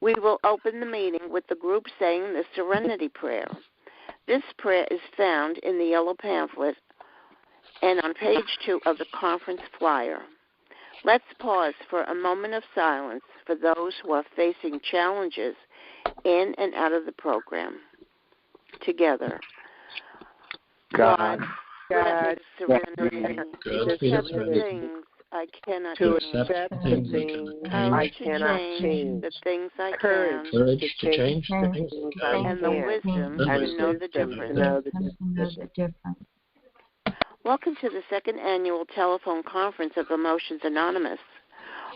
We will open the meeting with the group saying the Serenity Prayer. This prayer is found in the yellow pamphlet and on page 2 of the conference flyer. Let's pause for a moment of silence for those who are facing challenges in and out of the program. Together. God, grant serenity to accept the things I cannot change. Courage to change the things I can. Courage to change the things I can. And the wisdom to know the difference. Welcome to the second annual telephone conference of Emotions Anonymous.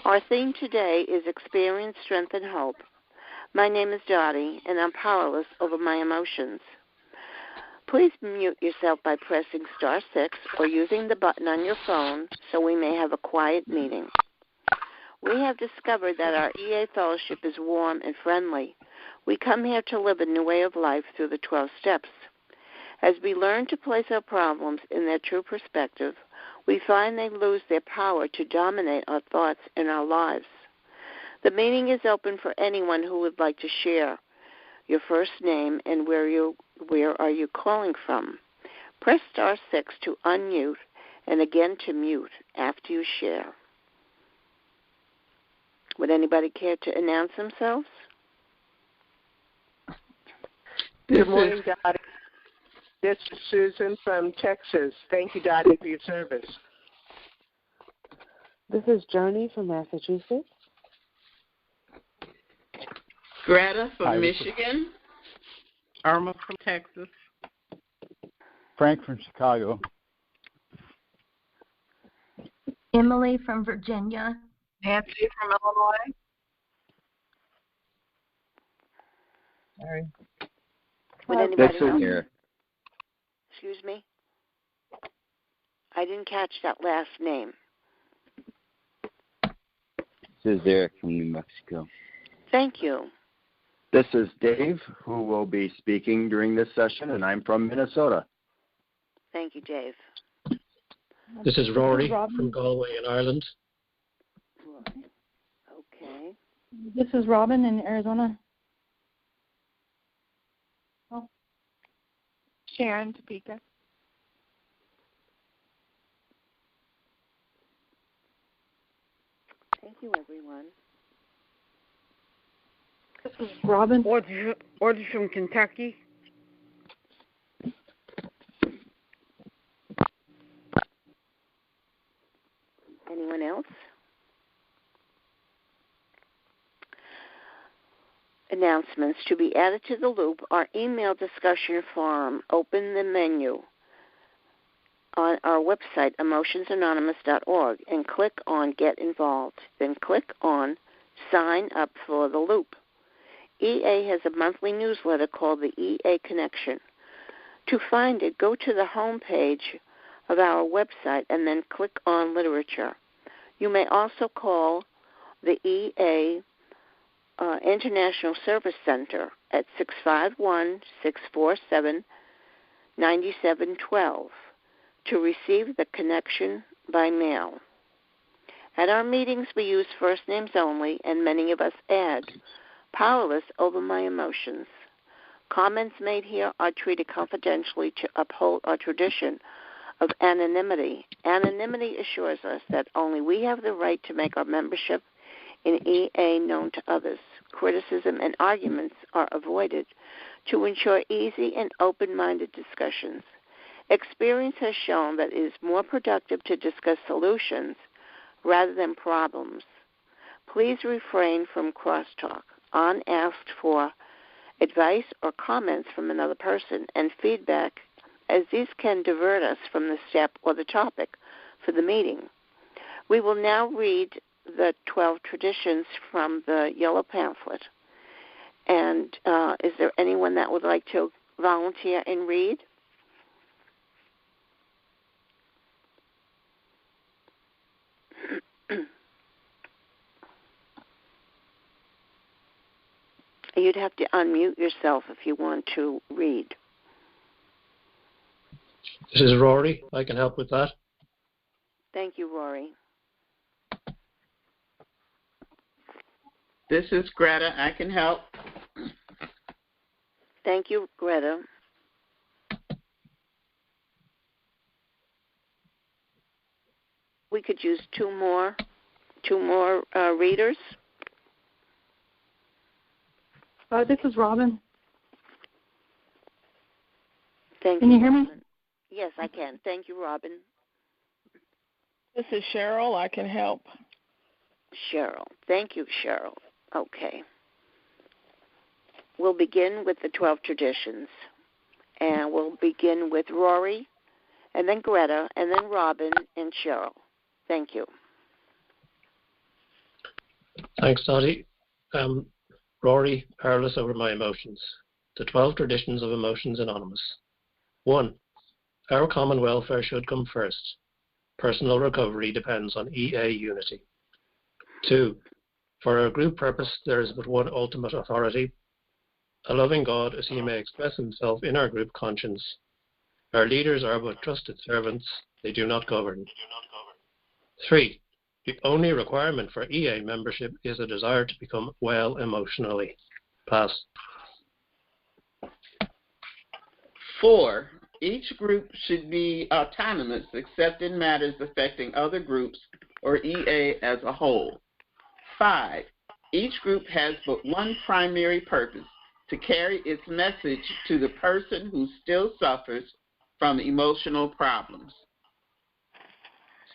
Our theme today is Experience, Strength, and Hope. My name is Dottie, and I'm powerless over my emotions. Please mute yourself by pressing star 6 or using the button on your phone so we may have a quiet meeting. We have discovered that our EA fellowship is warm and friendly. We come here to live a new way of life through the 12 steps. As we learn to place our problems in their true perspective, we find they lose their power to dominate our thoughts and our lives. The meeting is open for anyone who would like to share your first name and where are you calling from. Press star 6 to unmute and again to mute after you share. Would anybody care to announce themselves? Good morning, Dottie. This is Susan from Texas. Thank you, Dottie, for your service. This is Journey from Massachusetts. Greta from Michigan. Irma from Texas. Frank from Chicago. Emily from Virginia. Nancy from Illinois. Sorry. Would anybody else? Here. Excuse me? I didn't catch that last name. This is Eric from New Mexico. Thank you. This is Dave, who will be speaking during this session, and I'm from Minnesota. Thank you, Dave. This is Rory from Galway in Ireland. Okay. This is Robin in Arizona. Oh. Sharon, Topeka. Thank you, everyone. This is Robin. Orders from Kentucky. Anyone else? Announcements. To be added to the loop, our email discussion forum. Open the menu on our website, emotionsanonymous.org, and click on Get Involved. Then click on Sign Up for the Loop. EA has a monthly newsletter called the EA Connection. To find it, go to the home page of our website and then click on Literature. You may also call the EA International Service Center at 651-647-9712 to receive the connection by mail. At our meetings, we use first names only, and many of us add, powerless over my emotions. Comments made here are treated confidentially to uphold our tradition of anonymity. Anonymity assures us that only we have the right to make our membership in EA known to others. Criticism and arguments are avoided to ensure easy and open-minded discussions. Experience has shown that it is more productive to discuss solutions rather than problems. Please refrain from crosstalk, unasked for advice or comments from another person, and feedback, as these can divert us from the step or the topic for the meeting. We will now read the 12 traditions from the yellow pamphlet. And is there anyone that would like to volunteer and read? You'd have to unmute yourself if you want to read. This is Rory. I can help with that. Thank you, Rory. This is Greta. I can help. Thank you, Greta. We could use two more readers. This is Robin. Thank Can you hear me? Robin. Yes, I can. Thank you, Robin. This is Cheryl. I can help. Cheryl. Thank you, Cheryl. Okay. We'll begin with the 12 traditions. And we'll begin with Rory, and then Greta, and then Robin, and Cheryl. Thank you. Thanks, Dottie. Rory, powerless over my emotions. The 12 traditions of Emotions Anonymous. 1. Our common welfare should come first. Personal recovery depends on EA unity. 2. For our group purpose, there is but one ultimate authority, a loving God as he may express himself in our group conscience. Our leaders are but trusted servants, they do not govern. 3. The only requirement for EA membership is a desire to become well emotionally. Pass. 4. Each group should be autonomous except in matters affecting other groups or EA as a whole. 5. Each group has but one primary purpose, to carry its message to the person who still suffers from emotional problems.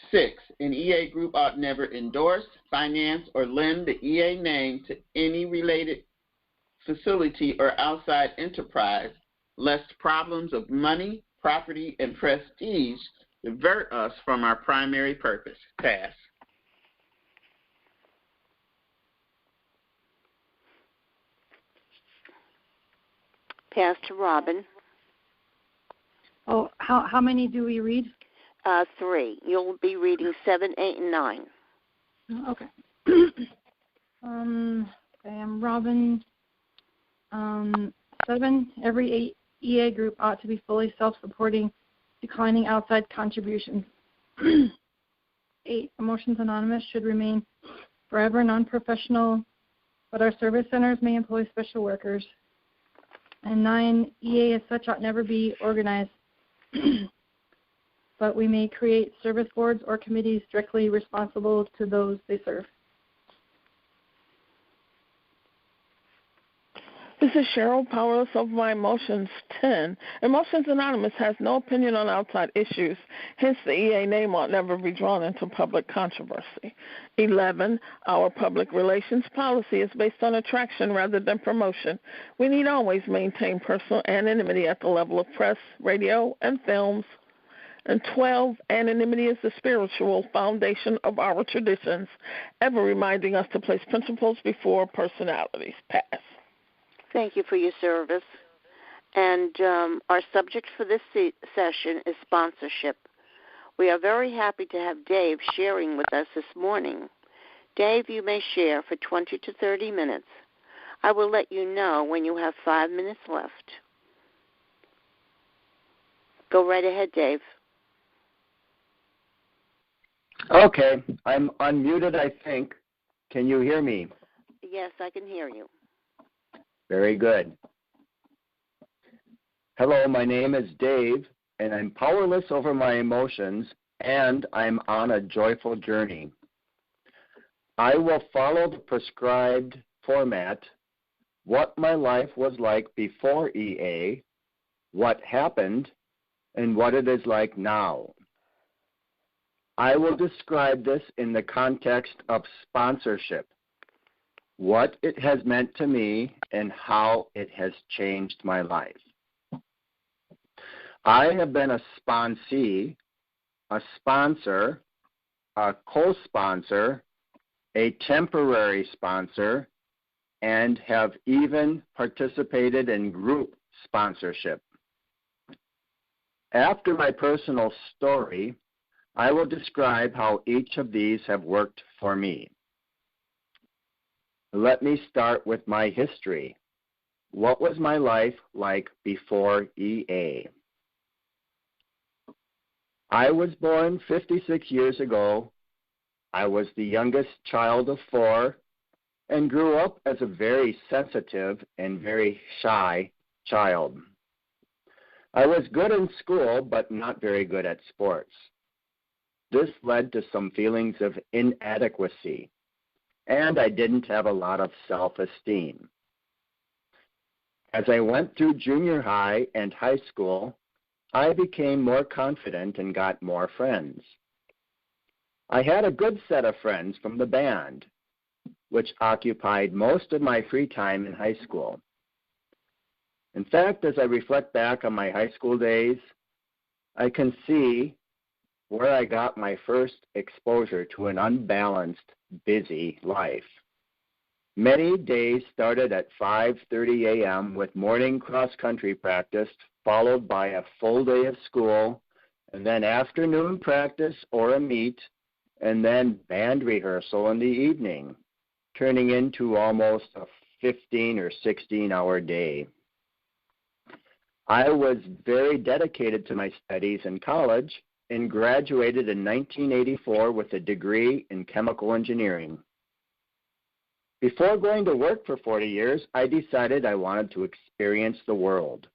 6. An EA group ought never endorse, finance, or lend the EA name to any related facility or outside enterprise, lest problems of money, property, and prestige divert us from our primary purpose. Pass. Pass to Robin. Oh, how many do we read? 3. You'll be reading 7, 8, and 9. Okay. I'm Robin. 7. Every EA group ought to be fully self-supporting, declining outside contributions. 8. Emotions Anonymous should remain forever non-professional, but our service centers may employ special workers. And 9. EA as such ought never be organized, but we may create service boards or committees directly responsible to those they serve. This is Cheryl, powerless over my emotions. 10. Emotions Anonymous has no opinion on outside issues. Hence, the EA name ought never be drawn into public controversy. 11. Our public relations policy is based on attraction rather than promotion. We need always maintain personal anonymity at the level of press, radio, and films. And 12, anonymity is the spiritual foundation of our traditions, ever reminding us to place principles before personalities. Pass. Thank you for your service. And our subject for this session is sponsorship. We are very happy to have Dave sharing with us this morning. Dave, you may share for 20 to 30 minutes. I will let you know when you have 5 minutes left. Go right ahead, Dave. Okay, I'm unmuted, I think. Can you hear me? Yes, I can hear you. Very good. Hello, my name is Dave, and I'm powerless over my emotions, and I'm on a joyful journey. I will follow the prescribed format, what my life was like before EA, what happened, and what it is like now. I will describe this in the context of sponsorship, what it has meant to me and how it has changed my life. I have been a sponsee, a sponsor, a co-sponsor, a temporary sponsor, and have even participated in group sponsorship. After my personal story, I will describe how each of these have worked for me. Let me start with my history. What was my life like before EA? I was born 56 years ago. I was the youngest child of 4. and grew up as a very sensitive and very shy child. I was good in school, but not very good at sports. This led to some feelings of inadequacy, and I didn't have a lot of self-esteem. As I went through junior high and high school, I became more confident and got more friends. I had a good set of friends from the band, which occupied most of my free time in high school. In fact, as I reflect back on my high school days, I can see where I got my first exposure to an unbalanced, busy life. Many days started at 5:30 a.m. with morning cross-country practice, followed by a full day of school, and then afternoon practice or a meet, and then band rehearsal in the evening, turning into almost a 15 or 16-hour day. I was very dedicated to my studies in college and graduated in 1984 with a degree in chemical engineering. Before going to work for 40 years, I decided I wanted to experience the world.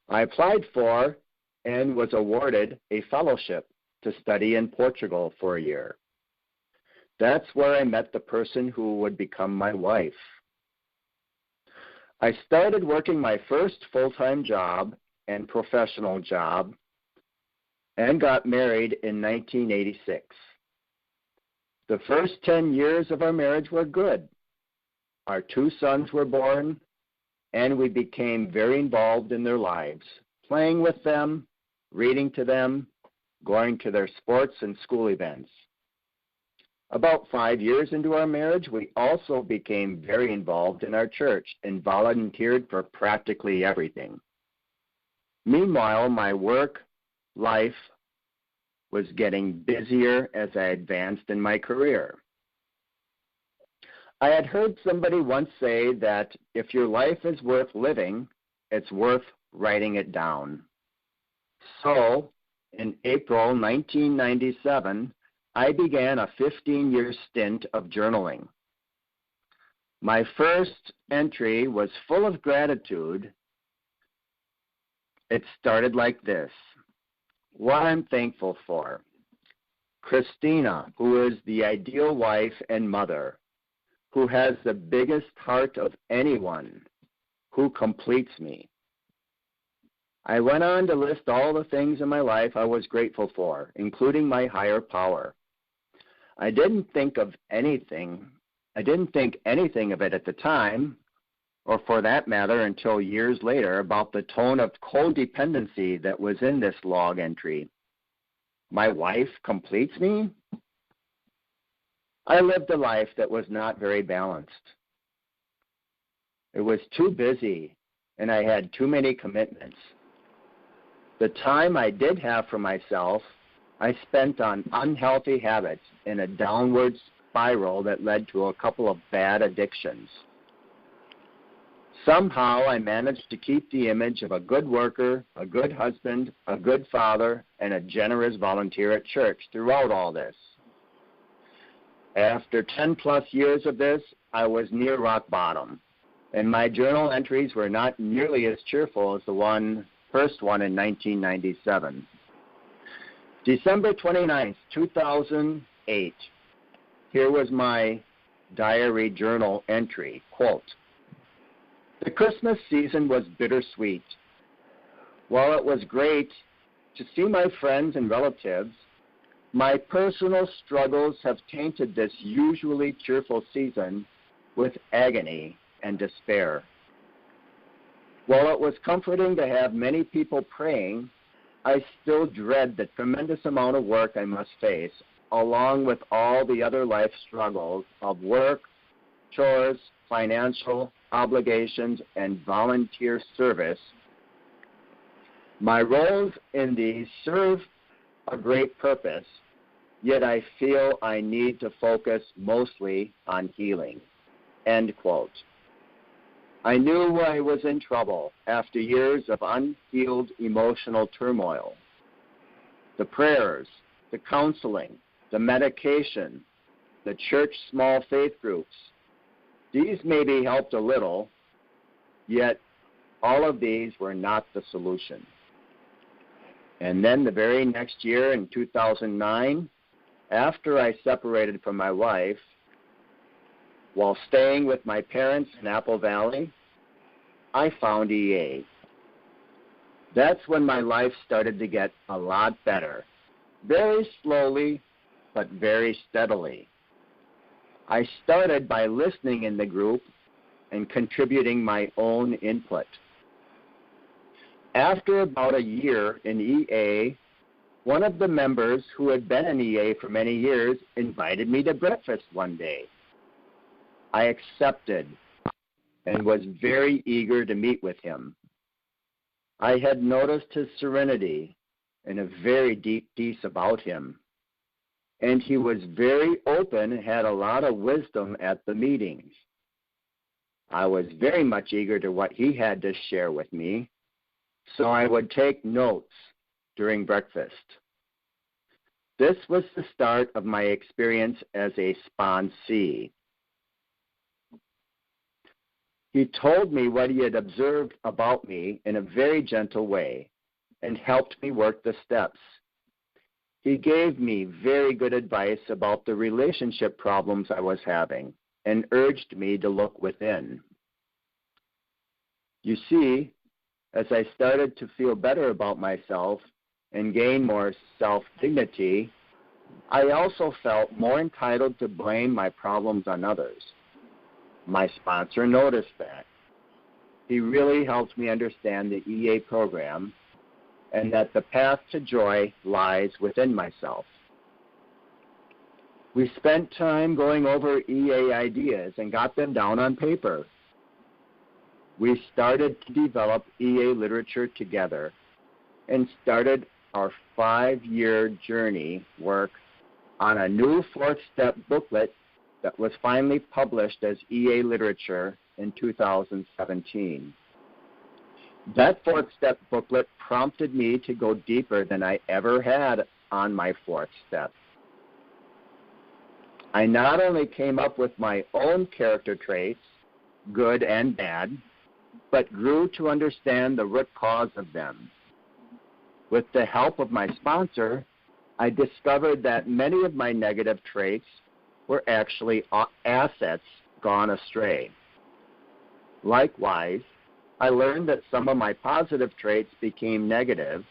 I applied for and was awarded a fellowship to study in Portugal for a year. That's where I met the person who would become my wife. I started working my first full-time job and professional job and got married in 1986. The first 10 years of our marriage were good. Our 2 sons were born, and we became very involved in their lives, playing with them, reading to them, going to their sports and school events. About 5 years into our marriage, we also became very involved in our church and volunteered for practically everything. Meanwhile, my work life was getting busier as I advanced in my career. I had heard somebody once say that if your life is worth living, it's worth writing it down. So, in April 1997, I began a 15-year stint of journaling. My first entry was full of gratitude. It started like this: what I'm thankful for. Christina, who is the ideal wife and mother, who has the biggest heart of anyone, who completes me. I went on to list all the things in my life I was grateful for, including my higher power. I didn't think anything of it at the time, or for that matter until years later, about the tone of codependency that was in this log entry. My wife completes me? I lived a life that was not very balanced. It was too busy, and I had too many commitments. The time I did have for myself, I spent on unhealthy habits in a downward spiral that led to a couple of bad addictions. Somehow I managed to keep the image of a good worker, a good husband, a good father, and a generous volunteer at church throughout all this. After 10-plus years of this, I was near rock bottom, and my journal entries were not nearly as cheerful as the first one in 1997. December 29th, 2008. Here was my diary journal entry, quote, "The Christmas season was bittersweet. While it was great to see my friends and relatives, my personal struggles have tainted this usually cheerful season with agony and despair. While it was comforting to have many people praying, I still dread the tremendous amount of work I must face, along with all the other life struggles of work, chores, financial obligations, and volunteer service. My roles in these serve a great purpose, yet I feel I need to focus mostly on healing." End quote. I knew I was in trouble after years of unhealed emotional turmoil. The prayers, the counseling, the medication, the church small faith groups, These maybe helped a little, yet all of these were not the solution. And then the very next year, in 2009, after I separated from my wife, while staying with my parents in Apple Valley, I found EA. That's when my life started to get a lot better, very slowly, but very steadily. I started by listening in the group and contributing my own input. After about a year in EA, one of the members who had been in EA for many years invited me to breakfast one day. I accepted and was very eager to meet with him. I had noticed his serenity and a very deep peace about him. And he was very open and had a lot of wisdom at the meetings. I was very much eager to what he had to share with me, so I would take notes during breakfast. This was the start of my experience as a sponsee. He told me what he had observed about me in a very gentle way and helped me work the steps. He gave me very good advice about the relationship problems I was having and urged me to look within. You see, as I started to feel better about myself and gain more self-dignity, I also felt more entitled to blame my problems on others. My sponsor noticed that. He really helped me understand the EA program and that the path to joy lies within myself. We spent time going over EA ideas and got them down on paper. We started to develop EA literature together and started our 5-year journey work on a new 4th step booklet that was finally published as EA literature in 2017. That 4th step booklet prompted me to go deeper than I ever had on my 4th step. I not only came up with my own character traits, good and bad, but grew to understand the root cause of them. With the help of my sponsor, I discovered that many of my negative traits were actually assets gone astray. Likewise, I learned that some of my positive traits became negative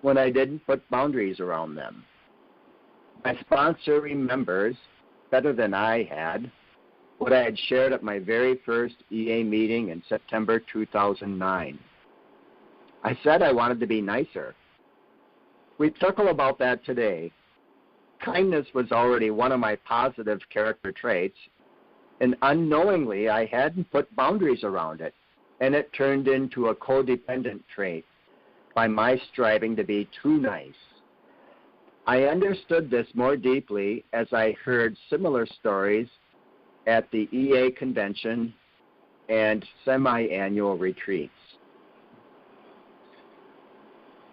when I didn't put boundaries around them. My sponsor remembers, better than I had, what I had shared at my very first EA meeting in September 2009. I said I wanted to be nicer. We chuckle about that today. Kindness was already one of my positive character traits, and unknowingly I hadn't put boundaries around it, and it turned into a codependent trait by my striving to be too nice. I understood this more deeply as I heard similar stories at the EA convention and semi-annual retreats.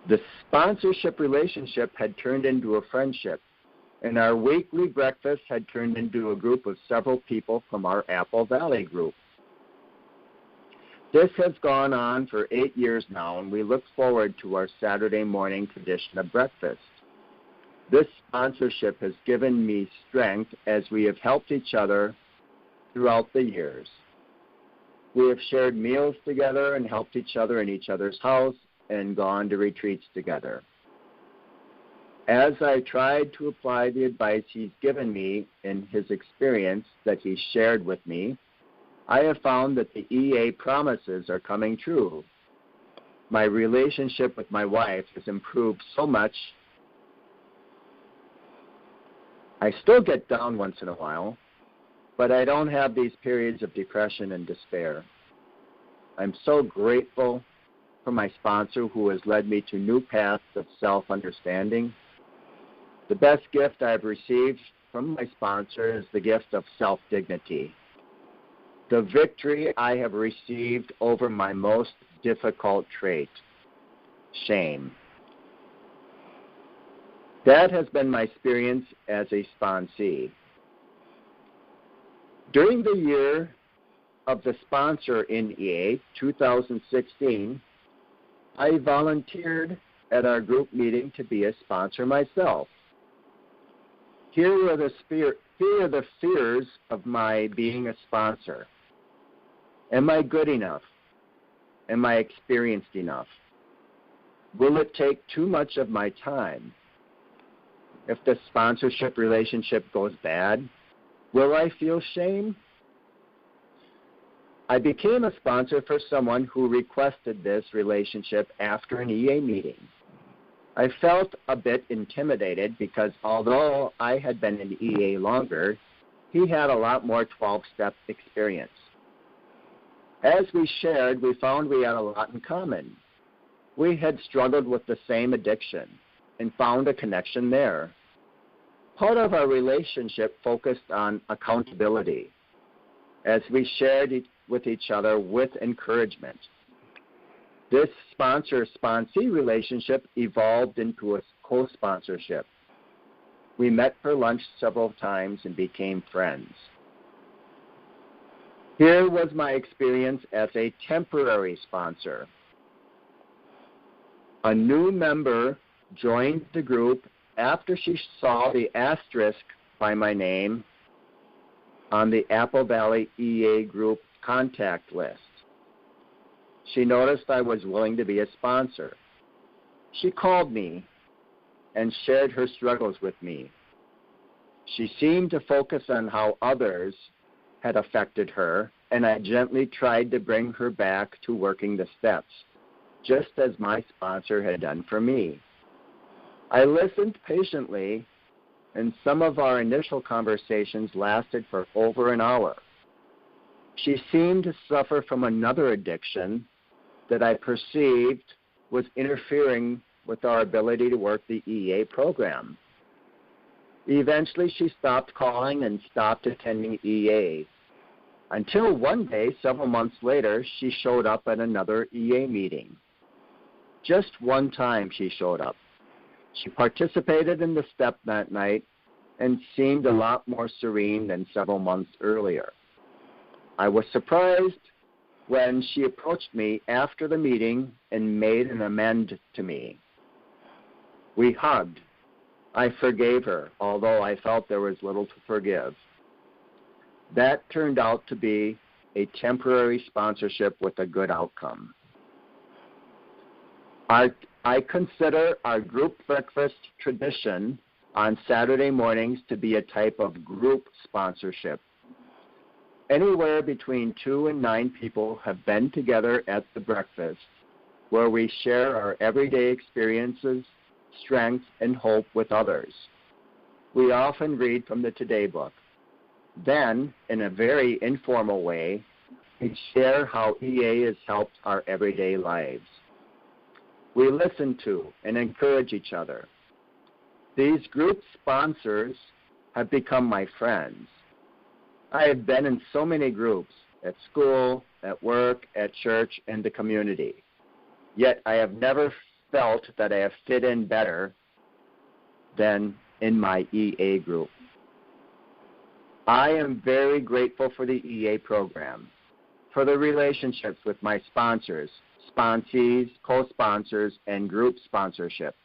The sponsorship relationship had turned into a friendship, and our weekly breakfast had turned into a group of several people from our Apple Valley group. This has gone on for 8 years now, and we look forward to our Saturday morning tradition of breakfast. This sponsorship has given me strength as we have helped each other throughout the years. We have shared meals together and helped each other in each other's house and gone to retreats together. As I tried to apply the advice he's given me in his experience that he shared with me, I have found that the EA promises are coming true. My relationship with my wife has improved so much. I still get down once in a while, but I don't have these periods of depression and despair. I'm so grateful for my sponsor who has led me to new paths of self-understanding. The best gift I've received from my sponsor is the gift of self-dignity. The victory I have received over my most difficult trait, shame. That has been my experience as a sponsee. During the year of the sponsor in EA 2016, I volunteered at our group meeting to be a sponsor myself. Here are the fears of my being a sponsor. Am I good enough? Am I experienced enough? Will it take too much of my time? If the sponsorship relationship goes bad, will I feel shame? I became a sponsor for someone who requested this relationship after an EA meeting. I felt a bit intimidated because although I had been in EA longer, he had a lot more 12-step experience. As we shared, we found we had a lot in common. We had struggled with the same addiction and found a connection there. Part of our relationship focused on accountability as we shared with each other with encouragement. This sponsor-sponsee relationship evolved into a co-sponsorship. We met for lunch several times and became friends. Here was my experience as a temporary sponsor. A new member joined the group after she saw the asterisk by my name on the Apple Valley EA group contact list. She noticed I was willing to be a sponsor. She called me and shared her struggles with me. She seemed to focus on how others had affected her, and I gently tried to bring her back to working the steps, just as my sponsor had done for me. I listened patiently, and some of our initial conversations lasted for over an hour. She seemed to suffer from another addiction that I perceived was interfering with our ability to work the EA program. Eventually, she stopped calling and stopped attending EA, until one day, several months later, she showed up at another EA meeting. Just one time she showed up. She participated in the step that night and seemed a lot more serene than several months earlier. I was surprised when she approached me after the meeting and made an amend to me. We hugged. I forgave her, although I felt there was little to forgive. That turned out to be a temporary sponsorship with a good outcome. I consider our group breakfast tradition on Saturday mornings to be a type of group sponsorship. Anywhere between 2 and 9 people have been together at the breakfast, where we share our everyday experiences, strengths, and hope with others. We often read from the Today book. Then, in a very informal way, we share how EA has helped our everyday lives. We listen to and encourage each other. These group sponsors have become my friends. I have been in so many groups, at school, at work, at church, and the community. Yet I have never felt that I have fit in better than in my EA group. I am very grateful for the EA program, for the relationships with my sponsors, sponsees, co-sponsors, and group sponsorship.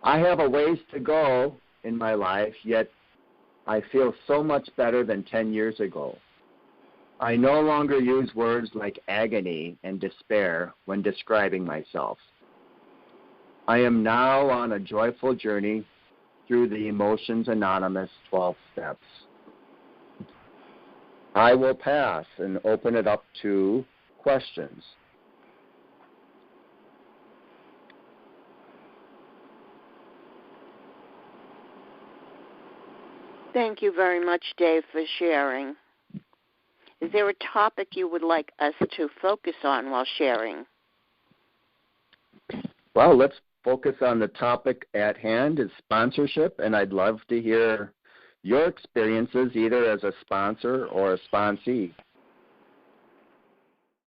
I have a ways to go in my life, yet I feel so much better than 10 years ago. I no longer use words like agony and despair when describing myself. I am now on a joyful journey through the Emotions Anonymous 12 steps. I will pass and open it up to questions. Thank you very much, Dave, for sharing. Is there a topic you would like us to focus on while sharing? Well, let's focus on the topic at hand, is sponsorship, and I'd love to hear your experiences either as a sponsor or a sponsee.